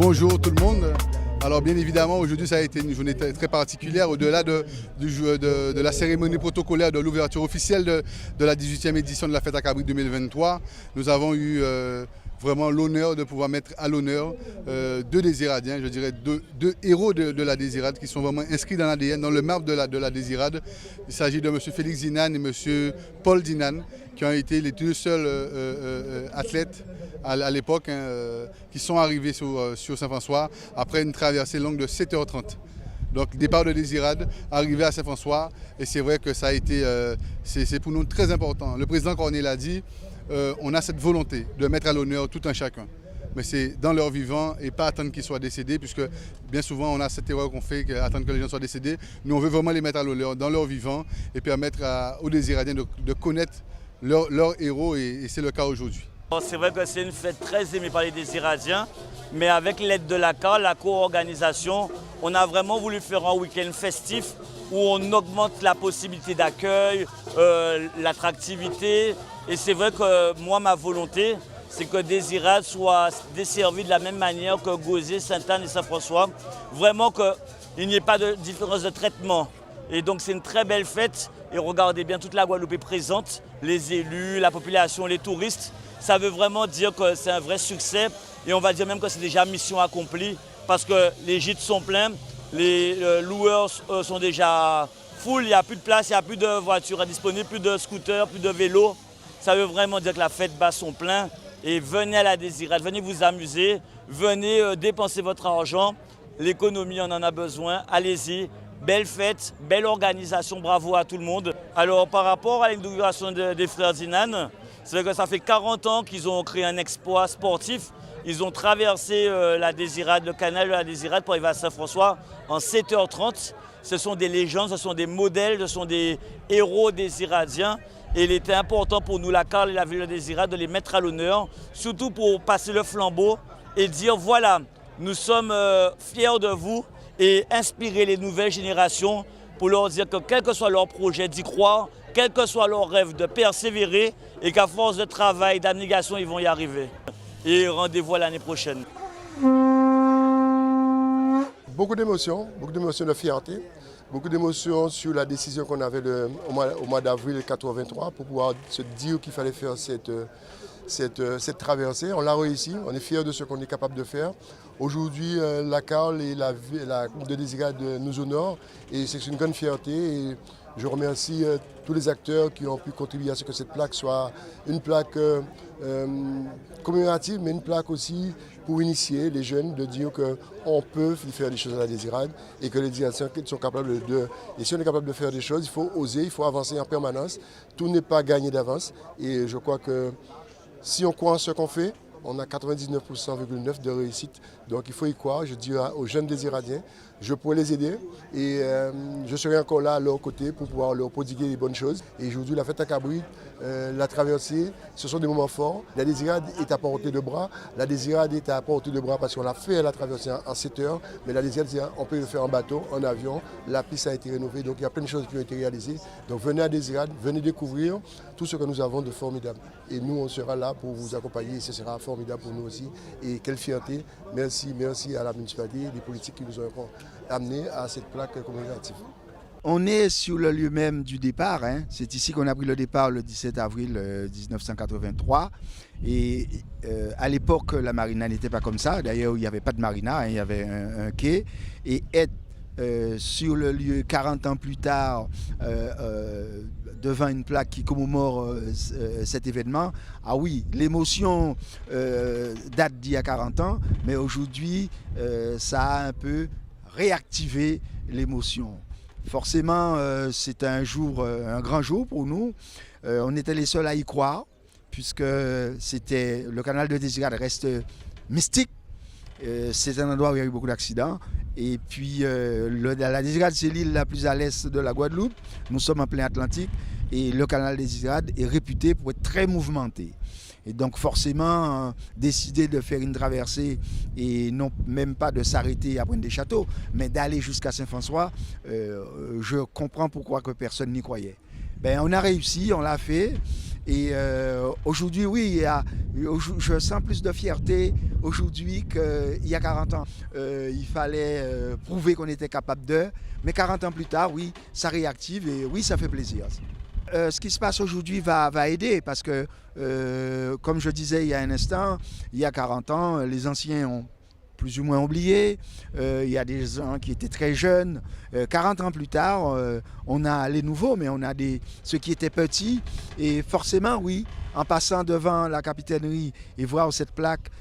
Bonjour tout le monde. Alors bien évidemment aujourd'hui ça a été une journée très particulière au-delà de la cérémonie protocolaire de l'ouverture officielle de la 18e édition de la Fête à Cabrit 2023. Nous avons eu vraiment l'honneur de pouvoir mettre à l'honneur deux Désiradiens, je dirais deux héros de la Désirade qui sont vraiment inscrits dans l'ADN, dans le marbre de la Désirade. Il s'agit de M. Félix Dinan et M. Paul Dinan qui ont été les deux seuls athlètes à l'époque qui sont arrivés sur Saint-François après une traversée longue de 7h30. Donc départ de Désirade, arrivé à Saint-François, et c'est vrai que ça a été, c'est pour nous très important. Le président Corneille l'a dit, on a cette volonté de mettre à l'honneur tout un chacun. Mais c'est dans leur vivant et pas attendre qu'ils soient décédés, puisque bien souvent on a cette erreur qu'on fait, attendre que les gens soient décédés. Nous on veut vraiment les mettre à l'honneur dans leur vivant et permettre aux Désiradiens de connaître leur héros, et c'est le cas aujourd'hui. C'est vrai que c'est une fête très aimée par les Désiradiens, mais avec l'aide de la CAR, la co-organisation, on a vraiment voulu faire un week-end festif où on augmente la possibilité d'accueil, l'attractivité. Et c'est vrai que moi, ma volonté, c'est que Désirade soit desservi de la même manière que Gauzé, Sainte-Anne et Saint-François. Vraiment qu'il n'y ait pas de différence de traitement. Et donc c'est une très belle fête. Et regardez bien, toute la Guadeloupe est présente, les élus, la population, les touristes. Ça veut vraiment dire que c'est un vrai succès. Et on va dire même que c'est déjà mission accomplie parce que les gîtes sont pleins, les loueurs sont déjà full, il n'y a plus de place, il n'y a plus de voitures disponibles, plus de scooters, plus de vélos. Ça veut vraiment dire que la fête bas sont pleins. Et venez à la Désirade, venez vous amuser, venez dépenser votre argent. L'économie, on en a besoin, allez-y. Belle fête, belle organisation, bravo à tout le monde. Alors par rapport à l'inauguration des frères Dinan, c'est vrai que ça fait 40 ans qu'ils ont créé un exploit sportif. Ils ont traversé la Désirade, le canal de la Désirade pour arriver à Saint-François en 7h30. Ce sont des légendes, ce sont des modèles, ce sont des héros désiradiens. Et il était important pour nous, la CAR et la ville de Désirade, de les mettre à l'honneur, surtout pour passer le flambeau et dire voilà, nous sommes fiers de vous et inspirer les nouvelles générations pour leur dire que quel que soit leur projet, d'y croire, quel que soit leur rêve, de persévérer et qu'à force de travail, d'abnégation, ils vont y arriver. Et rendez-vous à l'année prochaine. Beaucoup d'émotions, de fierté, beaucoup d'émotions sur la décision qu'on avait au mois d'avril 83 pour pouvoir se dire qu'il fallait faire cette traversée. On l'a réussi, on est fiers de ce qu'on est capable de faire. Aujourd'hui, la CAR et la Coupe de Désirade nous honorent et c'est une grande fierté. Et je remercie tous les acteurs qui ont pu contribuer à ce que cette plaque soit une plaque commémorative, mais une plaque aussi pour initier les jeunes, de dire qu'on peut faire des choses à la Désirade et que les Désiradiens sont capables de... Et si on est capable de faire des choses, il faut oser, il faut avancer en permanence. Tout n'est pas gagné d'avance et je crois que si on croit en ce qu'on fait, on a 99,9% de réussite. Donc il faut y croire. Je dis aux jeunes Désiradiens, je pourrais les aider et je serai encore là à leur côté pour pouvoir leur prodiguer les bonnes choses. Et aujourd'hui, la fête à Cabrit, la traversée, ce sont des moments forts. La Désirade est à portée de bras. La Désirade est à portée de bras parce qu'on l'a fait à la traversée en 7 heures. Mais la Désirade, on peut le faire en bateau, en avion. La piste a été rénovée. Donc il y a plein de choses qui ont été réalisées. Donc venez à Désirade, venez découvrir tout ce que nous avons de formidable. Et nous, on sera là pour vous accompagner. Et ce sera formidable pour nous aussi. Et quelle fierté. Merci à la municipalité et les politiques qui nous ont amenés à cette plaque commémorative. On est sur le lieu même du départ. C'est ici qu'on a pris le départ le 17 avril 1983. Et à l'époque, la marina n'était pas comme ça. D'ailleurs, il n'y avait pas de marina, il y avait un quai. Et être sur le lieu 40 ans plus tard, devant une plaque qui commémore cet événement, ah oui, l'émotion date d'il y a 40 ans, mais aujourd'hui, ça a un peu réactivé l'émotion. Forcément, c'est un grand jour pour nous. On était les seuls à y croire, puisque le canal de Désirade reste mystique. C'est un endroit où il y a eu beaucoup d'accidents. Et puis, la Désirade, c'est l'île la plus à l'est de la Guadeloupe. Nous sommes en plein Atlantique et le canal des Désirade est réputé pour être très mouvementé. Et donc forcément, décider de faire une traversée et non même pas de s'arrêter à Pointe-des-Châteaux, mais d'aller jusqu'à Saint-François, je comprends pourquoi que personne n'y croyait. On a réussi, on l'a fait. Et aujourd'hui, oui, je sens plus de fierté aujourd'hui qu'il y a 40 ans. Il fallait prouver qu'on était capable de, mais 40 ans plus tard, oui, ça réactive et oui, ça fait plaisir. Ce qui se passe aujourd'hui va aider parce que, comme je disais il y a un instant, il y a 40 ans, les anciens ont plus ou moins oublié. Il y a des gens qui étaient très jeunes. 40 ans plus tard, on a les nouveaux, mais on a ceux qui étaient petits. Et forcément, oui, en passant devant la capitainerie et voir cette plaque,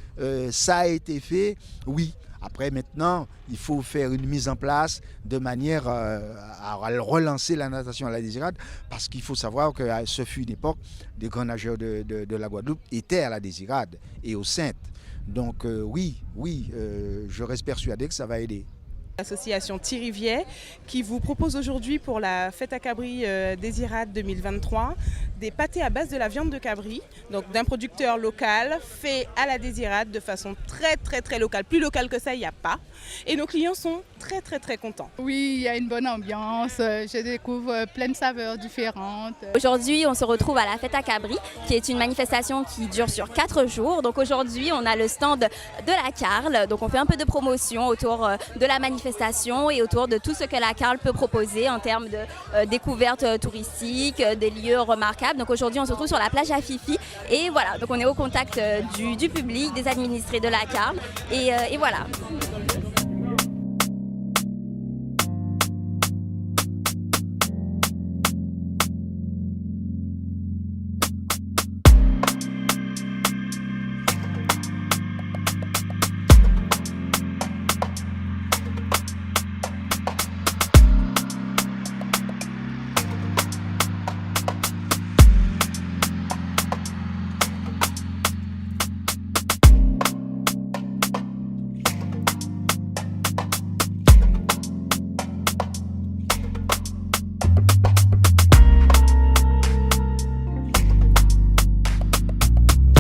ça a été fait, oui. Après, maintenant, il faut faire une mise en place de manière à relancer la natation à la Désirade, parce qu'il faut savoir que ce fut une époque, des grands nageurs de la Guadeloupe étaient à la Désirade et aux Saintes. Donc oui, je reste persuadé que ça va aider. L'association Thirivier qui vous propose aujourd'hui pour la fête à Cabri Désirade 2023 des pâtés à base de la viande de cabri, donc d'un producteur local fait à la Désirade de façon très locale. Plus locale que ça, il n'y a pas. Et nos clients sont très contents. Oui, il y a une bonne ambiance, je découvre plein de saveurs différentes. Aujourd'hui, on se retrouve à la fête à Cabri, qui est une manifestation qui dure sur 4 jours. Donc aujourd'hui, on a le stand de la Carle, donc on fait un peu de promotion autour de la manifestation et autour de tout ce que la Carle peut proposer en termes de découvertes touristiques, des lieux remarquables. Donc aujourd'hui, on se retrouve sur la plage à Fifi et voilà, donc on est au contact du public, des administrés de la Carle et voilà.